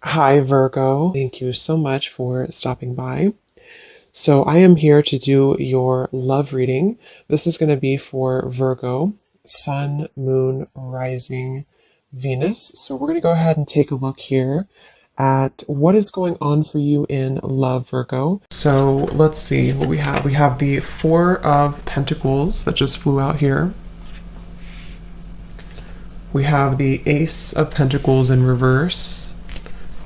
Hi, Virgo. Thank you so much for stopping by. So, I am here to do your love reading. This is going to be for Virgo, Sun, Moon, Rising, Venus. So, we're going to go ahead and take a look here at what is going on for you in love, Virgo. So, let's see what we have. We have the Four of Pentacles that just flew out here. We have the Ace of Pentacles in reverse.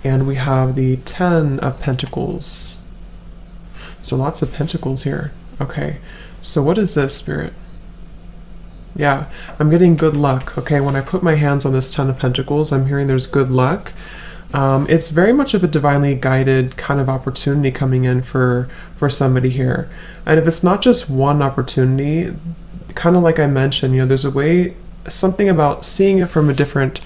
And we have the Ten of Pentacles. So lots of pentacles here. Okay, so what is this, Spirit? Yeah, I'm getting good luck. Okay, when I put my hands on this Ten of Pentacles, I'm hearing there's good luck. It's very much of a divinely guided kind of opportunity coming in for somebody here. And if it's not just one opportunity, kind of like I mentioned, there's a way, something about seeing it from a different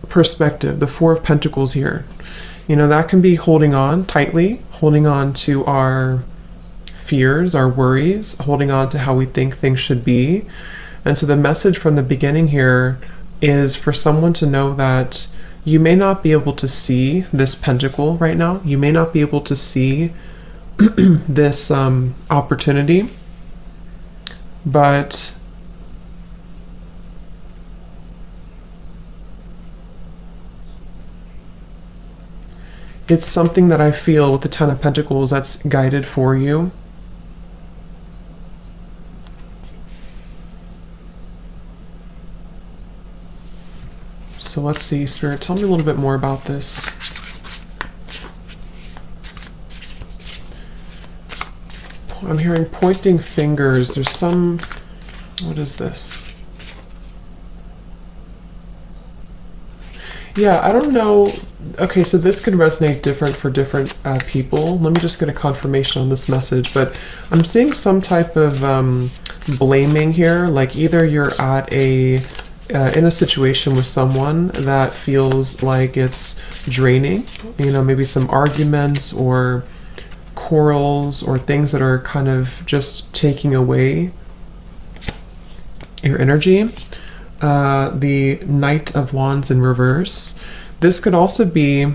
perspective. The Four of Pentacles here, that can be holding on tightly, holding on to our fears, our worries, holding on to how we think things should be. And so the message from the beginning here is for someone to know that you may not be able to see this pentacle right now. You may not be able to see this opportunity, but it's something that I feel with the Ten of Pentacles that's guided for you. So let's see, Spirit, tell me a little bit more about this. I'm hearing pointing fingers. There's some, what is this? Yeah, I don't know. Okay, so this could resonate different for different people. Let me just get a confirmation on this message. But I'm seeing some type of blaming here. Like either you're at in a situation with someone that feels like it's draining. Maybe some arguments or quarrels or things that are kind of just taking away your energy. The Knight of Wands in reverse. This could also be,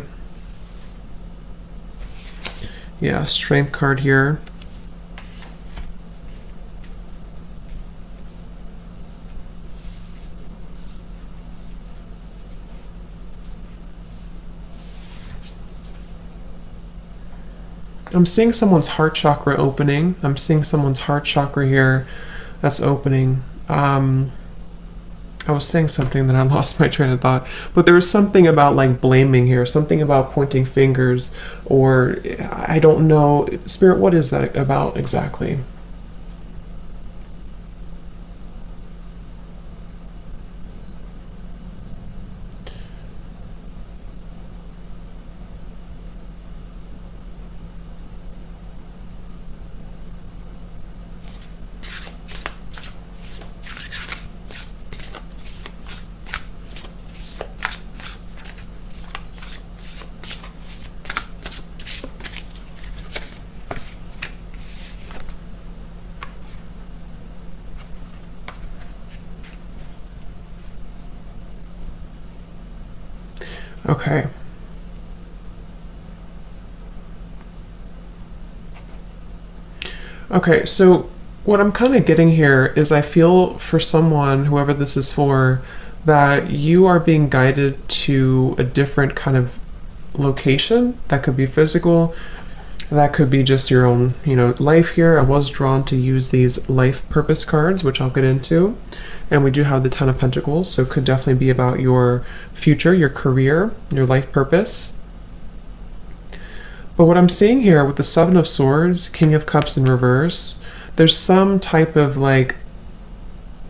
Strength card here. I'm seeing someone's heart chakra opening. I'm seeing someone's heart chakra here that's opening. I was saying something that I lost my train of thought, but there was something about like blaming here, something about pointing fingers, or I don't know. Spirit, what is that about exactly? Okay. Okay, so what I'm kind of getting here is I feel for someone, whoever this is for, that you are being guided to a different kind of location. That could be physical, that could be just your own, life here. I was drawn to use these life purpose cards, which I'll get into. And we do have the Ten of Pentacles, so it could definitely be about your future, your career, your life purpose. But what I'm seeing here with the Seven of Swords, King of Cups in reverse, there's some type of like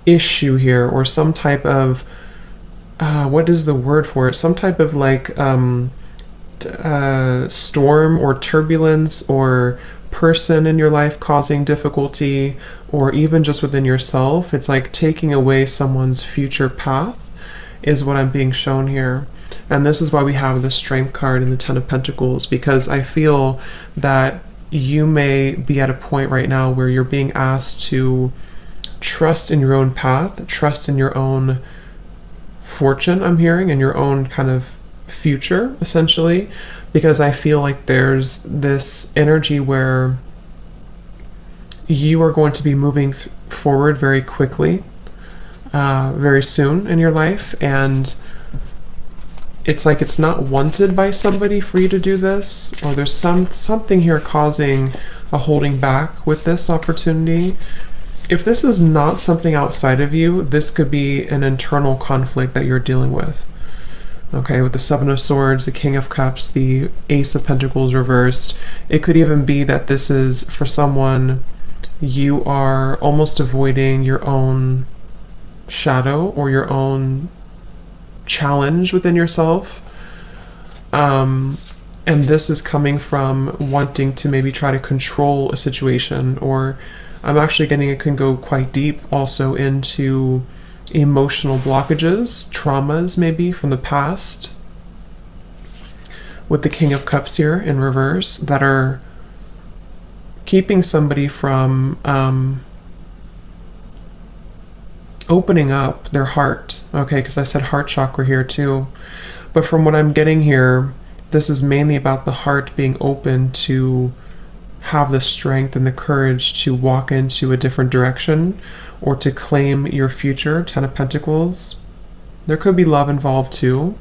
issue here, or some type of, what is the word for it? Some type of like storm or turbulence or person in your life causing difficulty, or even just within yourself. It's like taking away someone's future path is what I'm being shown here. And this is why we have the Strength card and the Ten of Pentacles, because I feel that you may be at a point right now where you're being asked to trust in your own path, trust in your own fortune, I'm hearing, and your own kind of future, essentially, because I feel like there's this energy where you are going to be moving forward very quickly, very soon in your life, and it's like it's not wanted by somebody for you to do this, or there's something here causing a holding back with this opportunity. If this is not something outside of you, this could be an internal conflict that you're dealing with. Okay, with the Seven of Swords, the King of Cups, the Ace of Pentacles reversed, it could even be that this is, for someone, you are almost avoiding your own shadow or your own challenge within yourself. And this is coming from wanting to maybe try to control a situation, or I'm actually getting it can go quite deep also into emotional blockages, traumas maybe from the past, with the King of Cups here in reverse, that are keeping somebody from opening up their heart. Okay, because I said heart chakra here too. But from what I'm getting here, this is mainly about the heart being open to have the strength and the courage to walk into a different direction or to claim your future. Ten of Pentacles. There could be love involved too.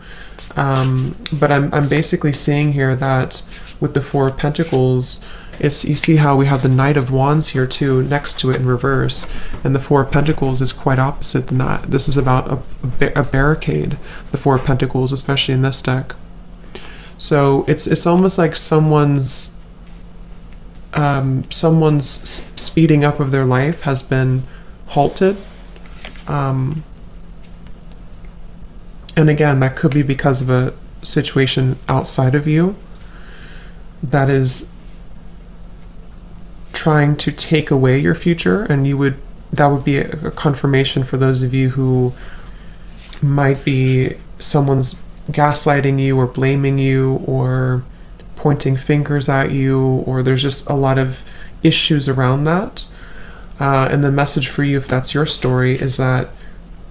But I'm basically seeing here that with the Four of Pentacles, it's, you see how we have the Knight of Wands here too next to it in reverse, and the Four of Pentacles is quite opposite than that. This is about a barricade, the Four of Pentacles, especially in this deck. So it's almost like someone's speeding up of their life has been halted. And again, that could be because of a situation outside of you that is trying to take away your future, and that would be a confirmation for those of you who might be someone's gaslighting you or blaming you or pointing fingers at you, or there's just a lot of issues around that. And the message for you, if that's your story, is that,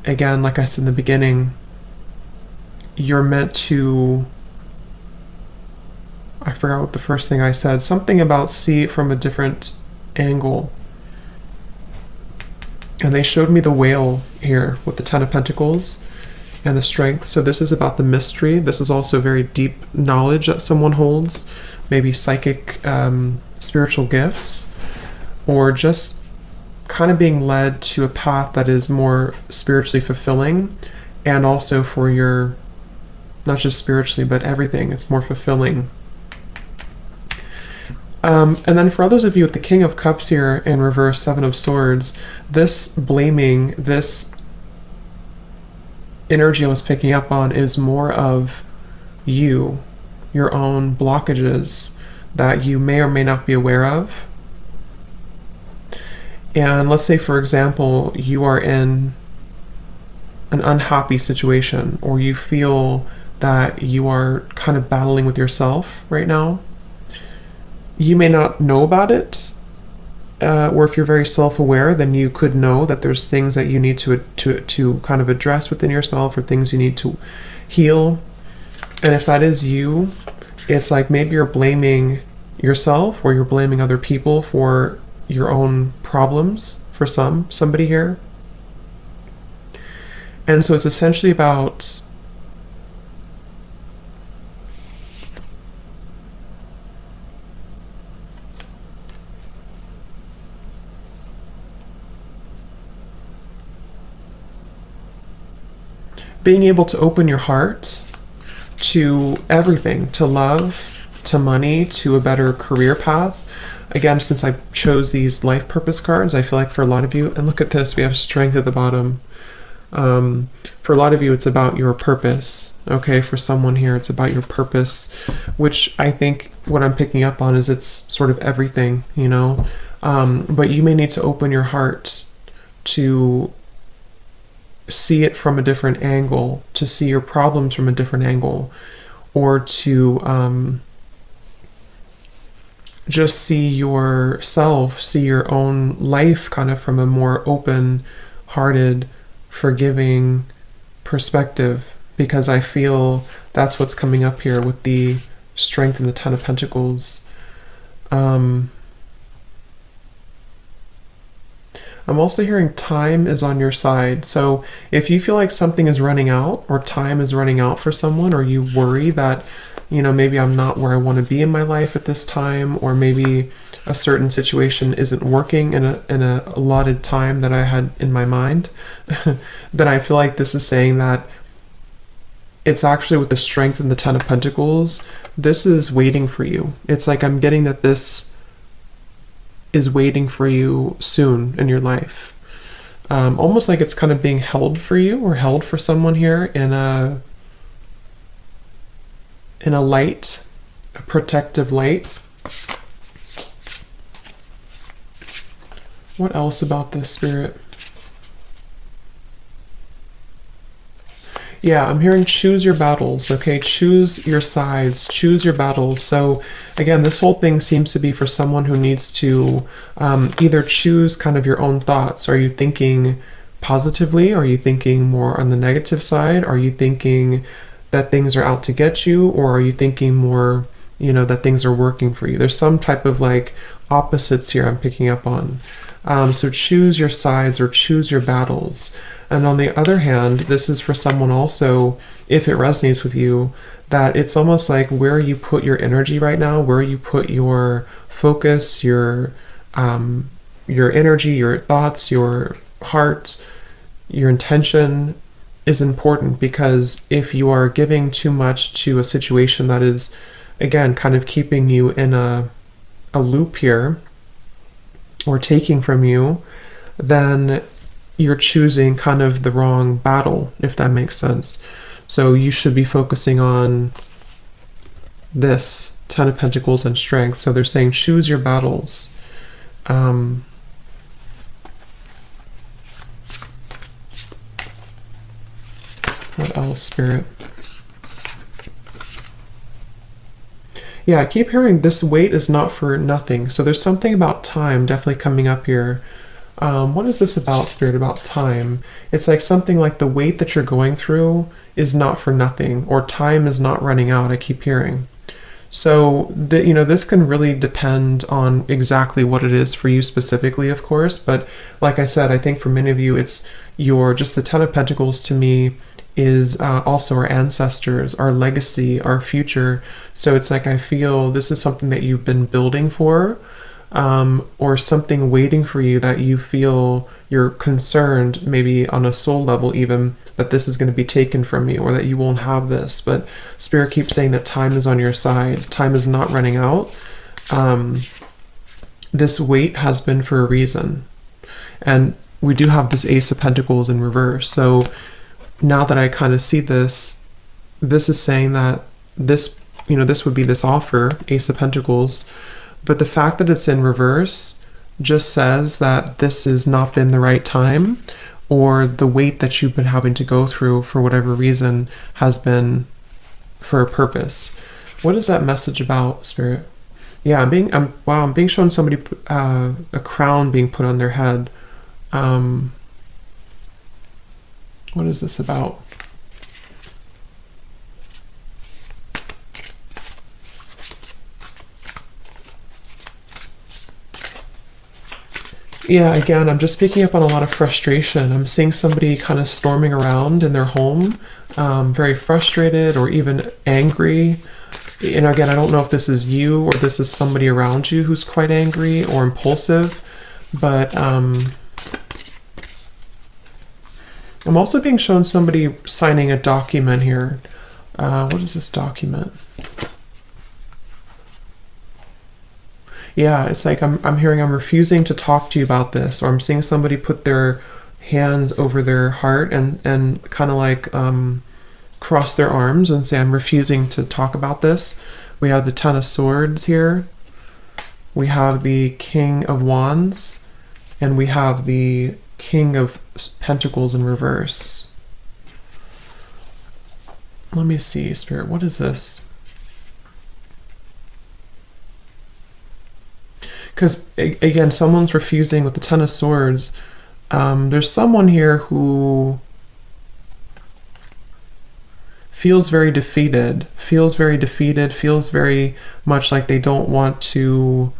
again, like I said in the beginning, you're meant to, I forgot what the first thing I said, something about see it from a different angle. And they showed me the whale here with the Ten of Pentacles and the strength. So this is about the mystery. This is also very deep knowledge that someone holds, maybe psychic, spiritual gifts, or just kind of being led to a path that is more spiritually fulfilling, and also for your, not just spiritually, but everything, it's more fulfilling. And then for others of you with the King of Cups here in reverse, Seven of Swords, this blaming, this energy I was picking up on is more of you, your own blockages that you may or may not be aware of. And let's say, for example, you are in an unhappy situation, or you feel that you are kind of battling with yourself right now. You may not know about it, or if you're very self-aware, then you could know that there's things that you need to kind of address within yourself, or things you need to heal. And if that is you, it's like maybe you're blaming yourself, or you're blaming other people for your own problems, for somebody here. And so it's essentially about being able to open your heart to everything, to love, to money, to a better career path. Again, since I chose these life purpose cards, I feel like for a lot of you, and look at this, we have strength at the bottom. For a lot of you, it's about your purpose. Okay, for someone here, it's about your purpose, which I think what I'm picking up on is it's sort of everything, you know. But you may need to open your heart to see it from a different angle, to see your problems from a different angle, or to just see yourself, see your own life kind of from a more open-hearted, forgiving perspective, because I feel that's what's coming up here with the Strength and the Ten of Pentacles. I'm also hearing time is on your side. So if you feel like something is running out, or time is running out for someone, or you worry that, maybe I'm not where I want to be in my life at this time, or maybe a certain situation isn't working in a allotted time that I had in my mind, then I feel like this is saying that it's actually with the Strength and the Ten of Pentacles, this is waiting for you. It's like I'm getting that this is waiting for you soon in your life. Almost like it's kind of being held for you, or held for someone here in a light, a protective light. What else about this, Spirit? Yeah, I'm hearing choose your battles, okay? Choose your sides, choose your battles. So again, this whole thing seems to be for someone who needs to either choose kind of your own thoughts. Are you thinking positively? Are you thinking more on the negative side? Are you thinking that things are out to get you? Or are you thinking more, that things are working for you? There's some type of like opposites here I'm picking up on. So choose your sides, or choose your battles. And on the other hand, this is for someone also, if it resonates with you, that it's almost like where you put your energy right now, where you put your focus, your energy, your thoughts, your heart, your intention is important. Because if you are giving too much to a situation that is, again, kind of keeping you in a loop here, or taking from you, then you're choosing kind of the wrong battle, if that makes sense. So you should be focusing on this Ten of Pentacles and Strength. So they're saying choose your battles. What else, Spirit? Yeah, I keep hearing this wait is not for nothing. So there's something about time definitely coming up here. What is this about, Spirit, about time? It's like something like the wait that you're going through is not for nothing, or time is not running out, I keep hearing. So, this can really depend on exactly what it is for you specifically, of course. But like I said, I think for many of you, it's just the Ten of Pentacles to me is also our ancestors, our legacy, our future. So it's like I feel this is something that you've been building for, or something waiting for you that you feel you're concerned, maybe on a soul level even, that this is going to be taken from you, or that you won't have this. But Spirit keeps saying that time is on your side. Time is not running out. This wait has been for a reason. And we do have this Ace of Pentacles in reverse. So now that I kind of see this, this is saying that this, this would be this offer, Ace of Pentacles. But the fact that it's in reverse just says that this has not been the right time, or the wait that you've been having to go through for whatever reason has been for a purpose. What is that message about, Spirit? Yeah, I'm being shown somebody, a crown being put on their head. What is this about? Yeah, again, I'm just picking up on a lot of frustration. I'm seeing somebody kind of storming around in their home, very frustrated or even angry. And again, I don't know if this is you or this is somebody around you who's quite angry or impulsive, but I'm also being shown somebody signing a document here. What is this document? Yeah, it's like I'm hearing I'm refusing to talk to you about this, or I'm seeing somebody put their hands over their heart and kind of like cross their arms and say, I'm refusing to talk about this. We have the Ten of Swords here. We have the King of Wands, and we have the King of Pentacles in reverse. Let me see, Spirit, what is this? Because, again, someone's refusing with the Ten of Swords. There's someone here who feels very defeated, feels very much like they don't want to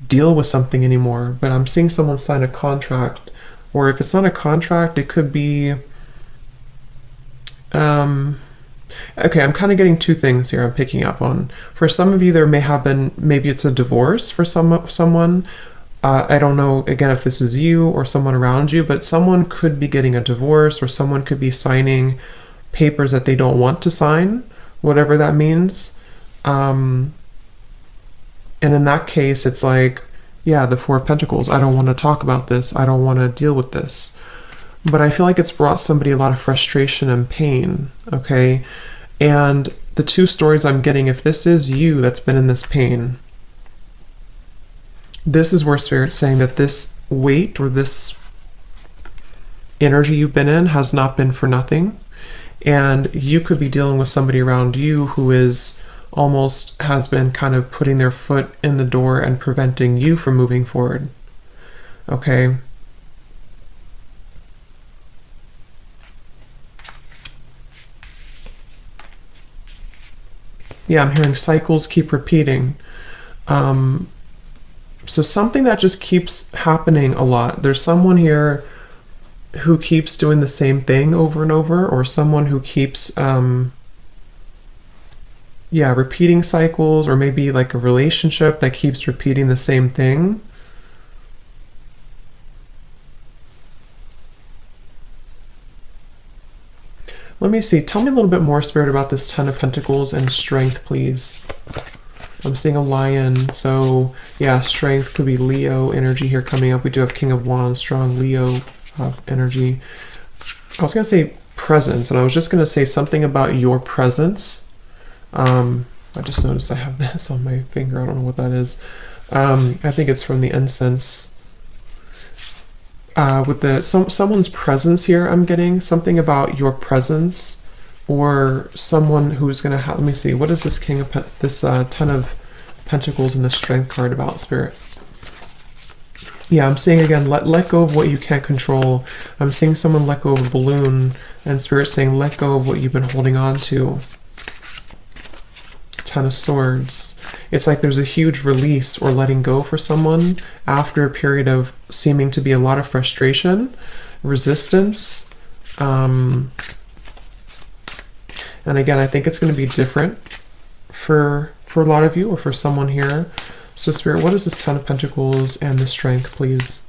deal with something anymore. But I'm seeing someone sign a contract, or if it's not a contract, it could be okay, I'm kind of getting two things here I'm picking up on. For some of you, there may have been, maybe it's a divorce for someone. I don't know, again, if this is you or someone around you, but someone could be getting a divorce, or someone could be signing papers that they don't want to sign, whatever that means. And in that case, it's like, yeah, the Four of Pentacles. I don't want to talk about this. I don't want to deal with this. But I feel like it's brought somebody a lot of frustration and pain, okay? And the two stories I'm getting, if this is you that's been in this pain, this is where Spirit's saying that this weight or this energy you've been in has not been for nothing. And you could be dealing with somebody around you who is almost has been kind of putting their foot in the door and preventing you from moving forward, okay? Yeah, I'm hearing cycles keep repeating. So something that just keeps happening a lot. There's someone here who keeps doing the same thing over and over, or someone who keeps, repeating cycles, or maybe like a relationship that keeps repeating the same thing. Let me see. Tell me a little bit more, Spirit, about this Ten of Pentacles and strength, please. I'm seeing a lion, so yeah, strength could be Leo energy here coming up. We do have King of Wands, strong Leo energy. I was going to say presence, and I was just going to say something about your presence. I just noticed I have this on my finger. I don't know what that is. I think it's from the incense. With the someone's presence here, I'm getting something about your presence, or someone who's going to have, let me see, what is this King of this Ten of Pentacles and the Strength card about, Spirit? Yeah, I'm saying again, let go of what you can't control. I'm seeing someone let go of a balloon, and Spirit saying let go of what you've been holding on to. Ten of Swords. It's like there's a huge release or letting go for someone after a period of seeming to be a lot of frustration, resistance. And again, I think it's going to be different for a lot of you, or for someone here. So Spirit, what is this Ten of Pentacles and the Strength, please?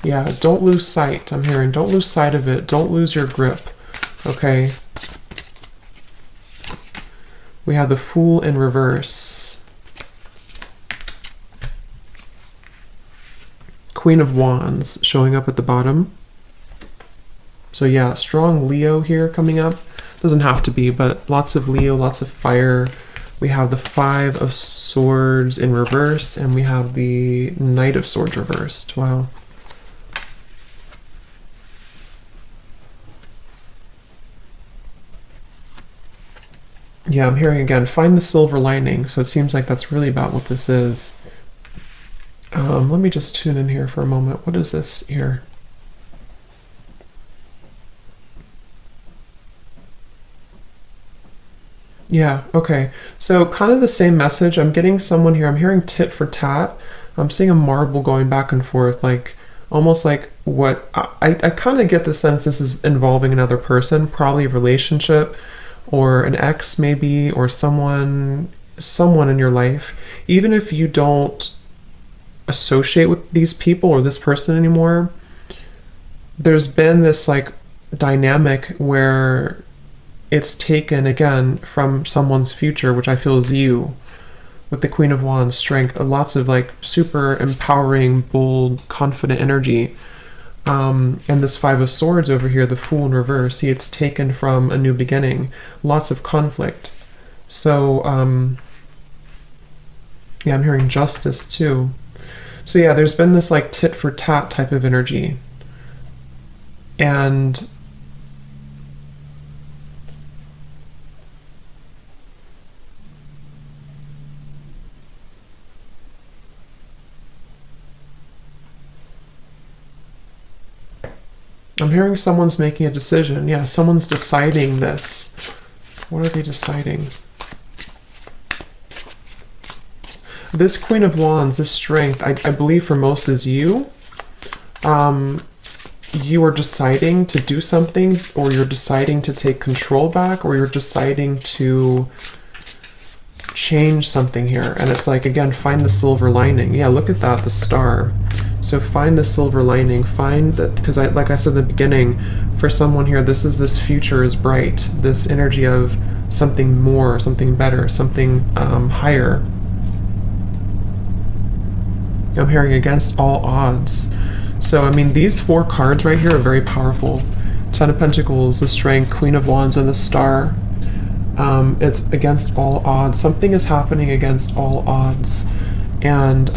Yeah, don't lose sight. I'm hearing don't lose sight of it. Don't lose your grip. Okay. We have the Fool in reverse. Queen of Wands showing up at the bottom. So yeah, strong Leo here coming up. Doesn't have to be, but lots of Leo, lots of fire. We have the Five of Swords in reverse, and we have the Knight of Swords reversed. Wow. Yeah, I'm hearing again, find the silver lining. So it seems like that's really about what this is. Let me just tune in here for a moment. What is this here? Yeah, okay. So kind of the same message. I'm getting someone here. I'm hearing tit for tat. I'm seeing a marble going back and forth, like almost like what I kind of get the sense this is involving another person, probably a relationship, or an ex maybe, or someone in your life. Even if you don't associate with these people or this person anymore, there's been this like dynamic where it's taken again from someone's future, which I feel is you, with the Queen of Wands, strength, lots of like super empowering, bold, confident energy. And this Five of Swords over here, the Fool in reverse, see, it's taken from a new beginning, lots of conflict. So yeah, I'm hearing justice too. So yeah, there's been this like tit for tat type of energy. And I'm hearing someone's making a decision. Yeah, someone's deciding this. What are they deciding? This Queen of Wands, this strength, I believe for most is you. You are deciding to do something, or you're deciding to take control back, or you're deciding to change something here. And it's like, again, find the silver lining. Yeah, look at that, the star. So find the silver lining, find that, because like I said in the beginning, for someone here, this future is bright, this energy of something more, something better, something higher. I'm hearing against all odds. So, I mean, these 4 cards right here are very powerful. 10 of Pentacles, the Strength, Queen of Wands, and the Star. It's against all odds. Something is happening against all odds. And,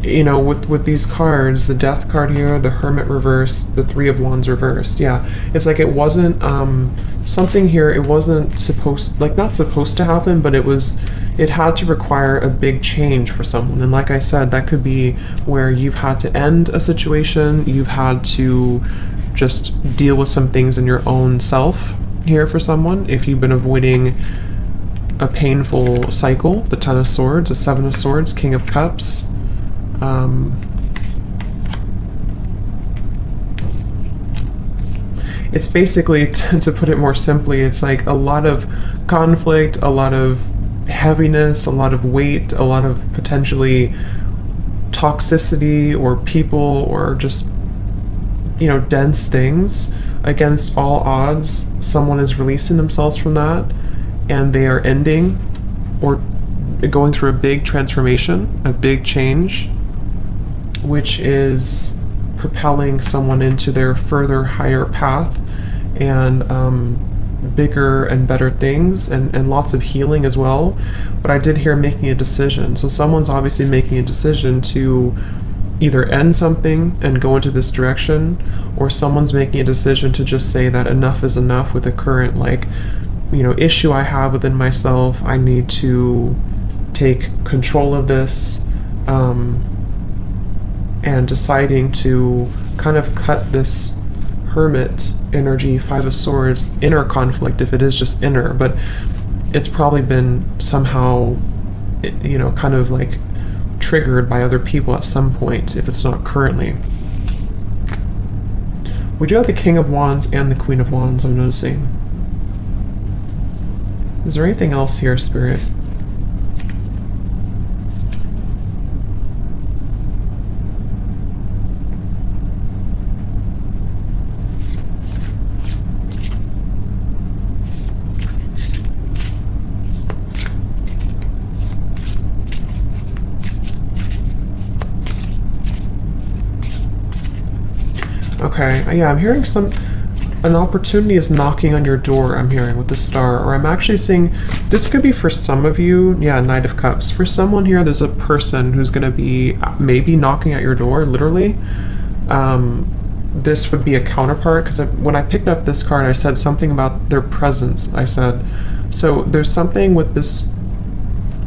you know, with these cards, the Death card here, the Hermit reversed, the 3 of Wands reversed. Yeah, it's like it wasn't, something here, it wasn't supposed, like not supposed to happen, but it had to require a big change for someone. And like I said, that could be where you've had to end a situation, you've had to just deal with some things in your own self here for someone. If you've been avoiding a painful cycle, the 10 of Swords, the 7 of Swords, King of Cups. It's basically, to put it more simply, it's like a lot of conflict, a lot of heaviness, a lot of weight, a lot of potentially toxicity or people or just, you know, dense things. Against all odds, someone is releasing themselves from that, and they are ending or going through a big transformation, a big change, which is propelling someone into their further higher path and bigger and better things, and lots of healing as well. But I did hear making a decision. So someone's obviously making a decision to either end something and go into this direction, or someone's making a decision to just say that enough is enough with the current, like, you know, issue I have within myself. I need to take control of this, and deciding to kind of cut this Hermit energy, 5 of Swords, inner conflict, if it is just inner, but it's probably been somehow, you know, kind of like triggered by other people at some point, if it's not currently. We do have the King of Wands and the Queen of Wands, I'm noticing. Is there anything else here, Spirit? Okay, yeah, I'm hearing an opportunity is knocking on your door, I'm hearing, with the Star. Or I'm actually seeing, this could be for some of you, yeah, Knight of Cups. For someone here, there's a person who's going to be maybe knocking at your door, literally. This would be a counterpart, because when I picked up this card, I said something about their presence, I said. So there's something with this,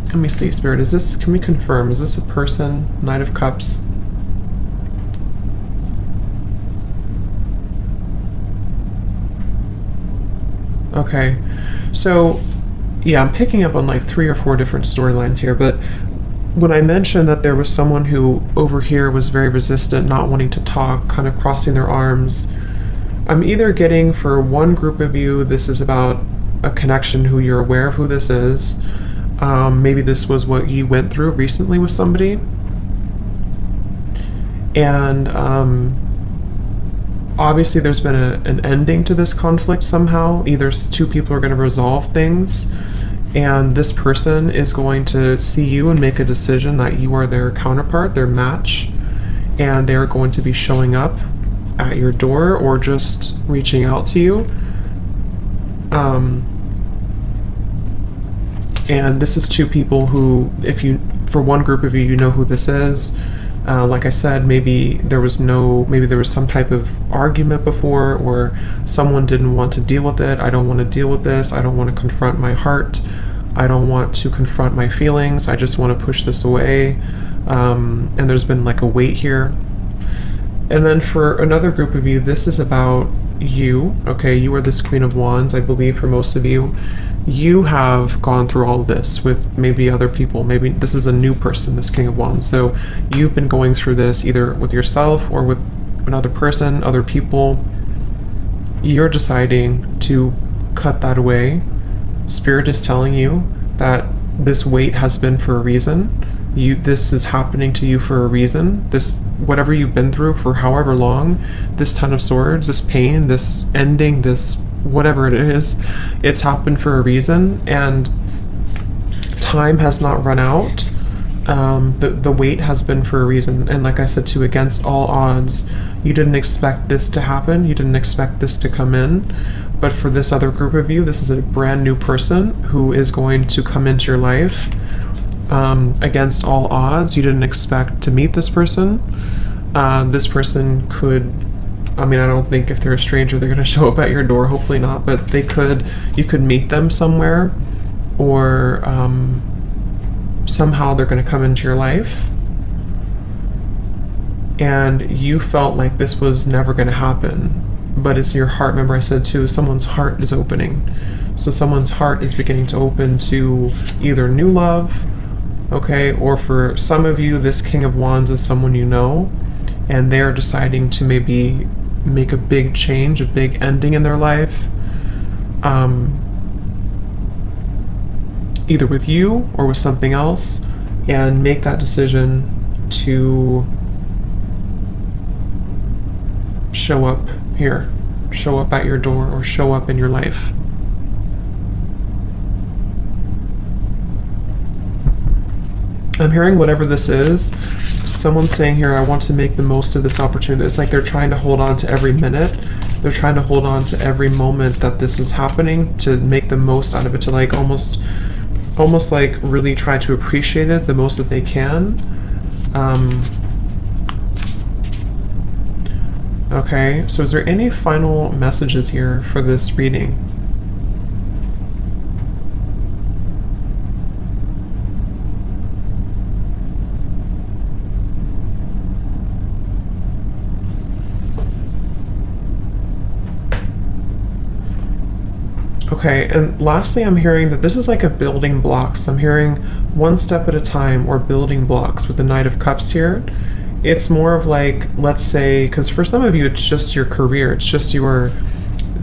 let me see, Spirit, is this, can we confirm, is this a person, Knight of Cups? Okay, so yeah, I'm picking up on like 3 or 4 different storylines here, but when I mentioned that there was someone who over here was very resistant, not wanting to talk, kind of crossing their arms, I'm either getting, for one group of you, this is about a connection who you're aware of who this is. Maybe this was what you went through recently with somebody. And obviously there's been an ending to this conflict somehow. Either 2 people are going to resolve things, and this person is going to see you and make a decision that you are their counterpart, their match, and they're going to be showing up at your door or just reaching out to you. And this is 2 people who, if you, for one group of you, you know who this is. Like I said, maybe there was some type of argument before, or someone didn't want to deal with it. I don't want to deal with this. I don't want to confront my heart. I don't want to confront my feelings. I just want to push this away. And there's been like a weight here. And then for another group of you, this is about you. Okay, you are this Queen of Wands, I believe, for most of you. You have gone through all of this with maybe other people. Maybe this is a new person, this King of Wands. So you've been going through this either with yourself or with another person, other people. You're deciding to cut that away. Spirit is telling you that this weight has been for a reason. This is happening to you for a reason. This, whatever you've been through for however long, this Ten of Swords, this pain, this ending, this whatever it is, it's happened for a reason, and time has not run out. The wait has been for a reason, and like I said too, against all odds, you didn't expect this to happen, you didn't expect this to come in, but for this other group of you, this is a brand new person who is going to come into your life. Against all odds, you didn't expect to meet this person. This person could, I mean, I don't think if they're a stranger they're going to show up at your door, hopefully not, but they could, you could meet them somewhere, or somehow they're going to come into your life, and you felt like this was never going to happen, but it's your heart. Remember I said too, someone's heart is opening. So someone's heart is beginning to open to either new love, okay, or for some of you, this King of Wands is someone you know, and they're deciding to maybe make a big change, a big ending in their life, either with you or with something else, and make that decision to show up here, show up at your door, or show up in your life. I'm hearing whatever this is, someone's saying here, I want to make the most of this opportunity. It's like they're trying to hold on to every minute. They're trying to hold on to every moment that this is happening, to make the most out of it, to like almost like really try to appreciate it the most that they can. Okay, so is there any final messages here for this reading? Okay, and lastly, I'm hearing that this is like a building blocks. I'm hearing one step at a time, or building blocks with the Knight of Cups here. It's more of like, let's say, because for some of you, it's just your career. It's just your,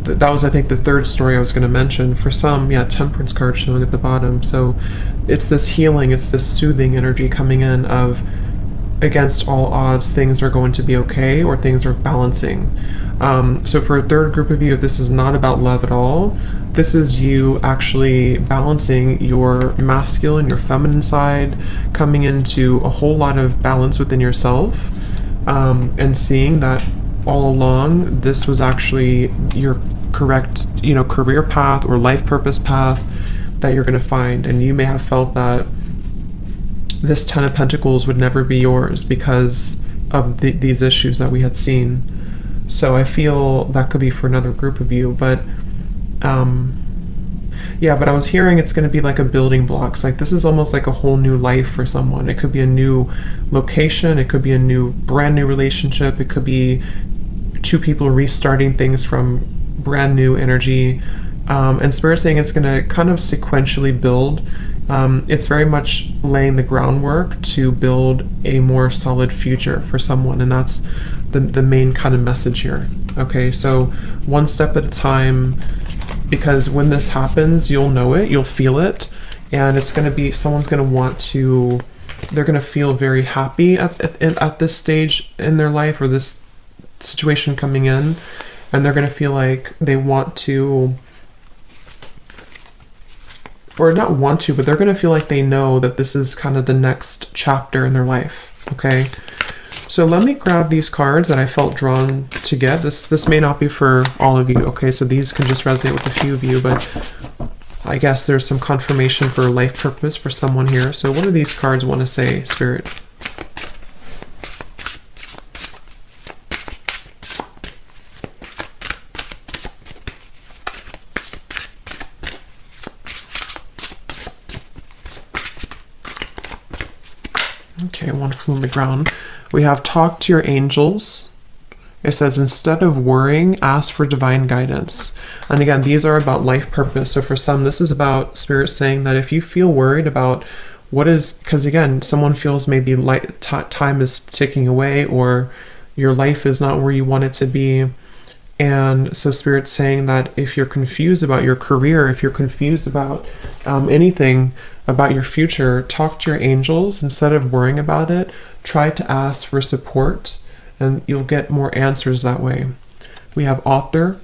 that was, I think, the third story I was going to mention. For some, yeah, Temperance card showing at the bottom. So it's this healing, it's this soothing energy coming in of, against all odds, things are going to be okay, or things are balancing. So for a third group of you, this is not about love at all. This is you actually balancing your masculine, your feminine side, coming into a whole lot of balance within yourself, and seeing that all along this was actually your correct, career path or life purpose path that you're going to find. And you may have felt that this Ten of Pentacles would never be yours because of these issues that we had seen. So I feel that could be for another group of you, but yeah, but I was hearing it's going to be like a building blocks. Like this is almost like a whole new life for someone. It could be a new location. It could be a brand new relationship. It could be two people restarting things from brand new energy. And Spirit saying it's going to kind of sequentially build. It's very much laying the groundwork to build a more solid future for someone, and that's the main kind of message here. Okay, so one step at a time, because when this happens, you'll know it, you'll feel it, and it's going to be, someone's going to want to, they're going to feel very happy at this stage in their life, or this situation coming in, and they're going to feel like they want to, or not want to, but they're going to feel like they know that this is kind of the next chapter in their life. Okay, so let me grab these cards that I felt drawn to get. This may not be for all of you. Okay, so these can just resonate with a few of you, but I guess there's some confirmation for life purpose for someone here. So what do these cards want to say, Spirit? Okay, one flew on the ground. We have talk to your angels. It says, instead of worrying, ask for divine guidance. And again, these are about life purpose. So for some, this is about Spirit saying that if you feel worried about what is, because again, someone feels maybe time is ticking away, or your life is not where you want it to be. And so Spirit's saying that if you're confused about your career, if you're confused about anything about your future, talk to your angels. Instead of worrying about it, try to ask for support, and you'll get more answers that way. We have author.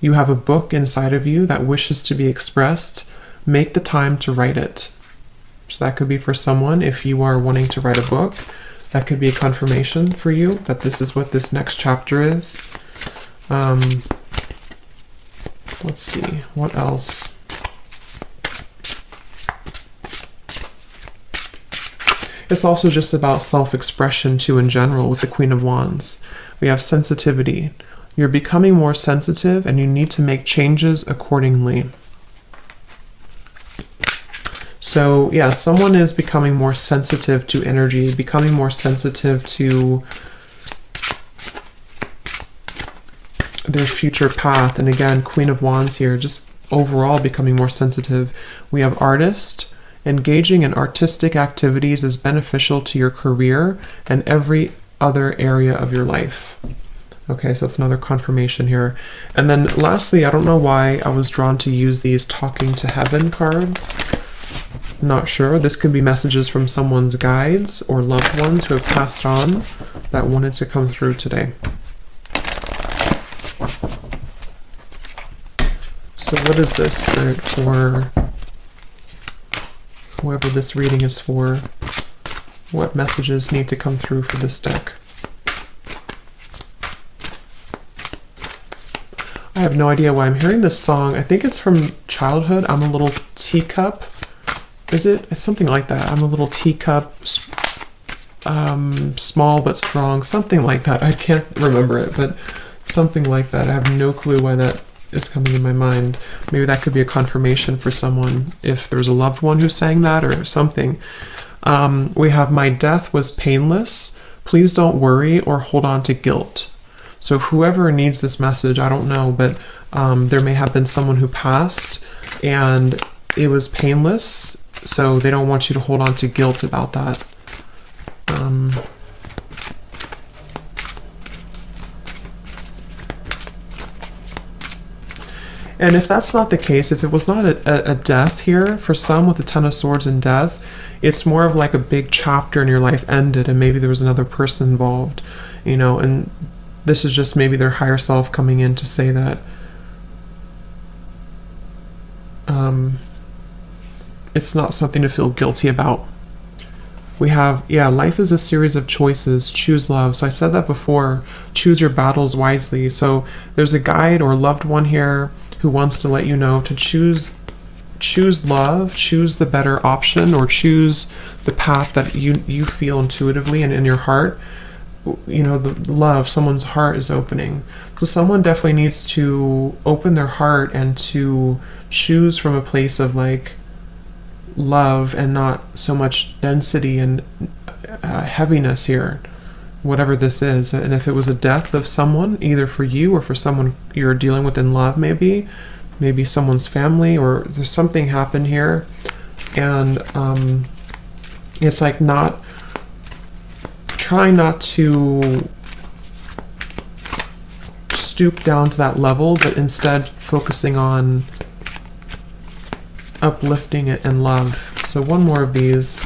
You have a book inside of you that wishes to be expressed. Make the time to write it. So that could be for someone. If you are wanting to write a book, that could be a confirmation for you that this is what this next chapter is. Let's see, what else? It's also just about self-expression too in general with the Queen of Wands. We have sensitivity. You're becoming more sensitive and you need to make changes accordingly. So yeah, someone is becoming more sensitive to energy, becoming more sensitive to their future path. And again, Queen of Wands here, just overall becoming more sensitive. We have artist. Engaging in artistic activities is beneficial to your career and every other area of your life. Okay, so that's another confirmation here. And then lastly, I don't know why I was drawn to use these talking to heaven cards. Not sure. This could be messages from someone's guides or loved ones who have passed on that wanted to come through today. So what is this, Spirit, for whoever this reading is for? What messages need to come through for this deck? I have no idea why I'm hearing this song. I think it's from childhood. I'm a little teacup. Is it? It's something like that. I'm a little teacup, small but strong. Something like that. I can't remember it, but something like that. I have no clue why that is coming in my mind. Maybe that could be a confirmation for someone if there's a loved one who sang that or something. We have, my death was painless. Please don't worry or hold on to guilt. So whoever needs this message, I don't know, but there may have been someone who passed and it was painless, so they don't want you to hold on to guilt about that. And if that's not the case, if it was not a death here, for some with the Ten of Swords and death, it's more of like a big chapter in your life ended and maybe there was another person involved, you know, and this is just maybe their higher self coming in to say that it's not something to feel guilty about. We have, yeah, life is a series of choices. Choose love. So I said that before. Choose your battles wisely. So there's a guide or loved one here who wants to let you know to choose love, choose the better option, or choose the path that you feel intuitively and in your heart. You know, the love, someone's heart is opening. So someone definitely needs to open their heart and to choose from a place of like love and not so much density and heaviness here, whatever this is. And if it was a death of someone, either for you or for someone you're dealing with in love, maybe someone's family, or there's something happened here, and it's like trying not to stoop down to that level, but instead focusing on uplifting it and love. So one more of these.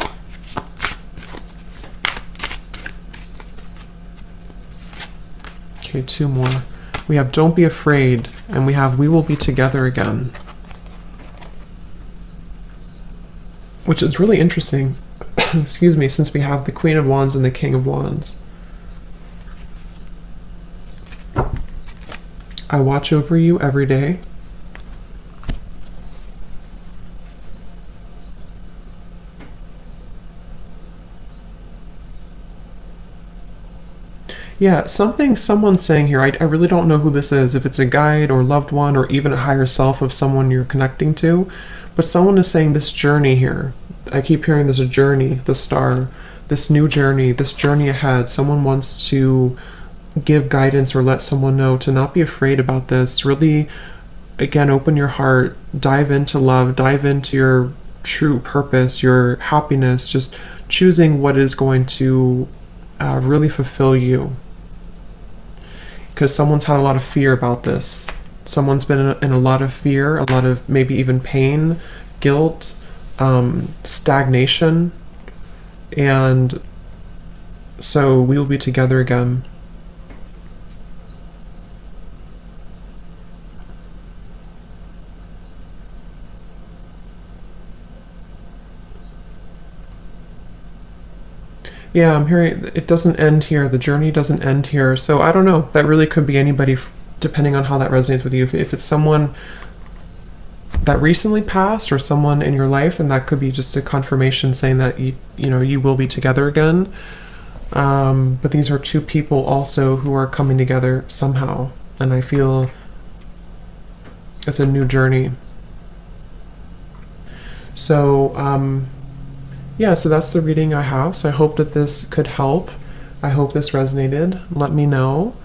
Okay, two more. We have don't be afraid, and we have we will be together again. Which is really interesting, excuse me, since we have the Queen of Wands and the King of Wands. I watch over you every day. Yeah, someone's saying here, I really don't know who this is, if it's a guide or loved one or even a higher self of someone you're connecting to, but someone is saying this journey here. I keep hearing there's a journey, the star, this new journey, this journey ahead. Someone wants to give guidance or let someone know to not be afraid about this. Really, again, open your heart, dive into love, dive into your true purpose, your happiness, just choosing what is going to really fulfill you. Because someone's had a lot of fear about this. Someone's been in a lot of fear, a lot of maybe even pain, guilt, stagnation, and so we will be together again. Yeah, I'm hearing it doesn't end here. The journey doesn't end here. So I don't know. That really could be anybody, depending on how that resonates with you. If it's someone that recently passed or someone in your life, and that could be just a confirmation saying that you will be together again. But these are two people also who are coming together somehow, and I feel it's a new journey. So yeah, so that's the reading I have. So I hope that this could help. I hope this resonated. Let me know.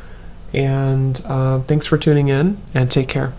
And thanks for tuning in, and take care.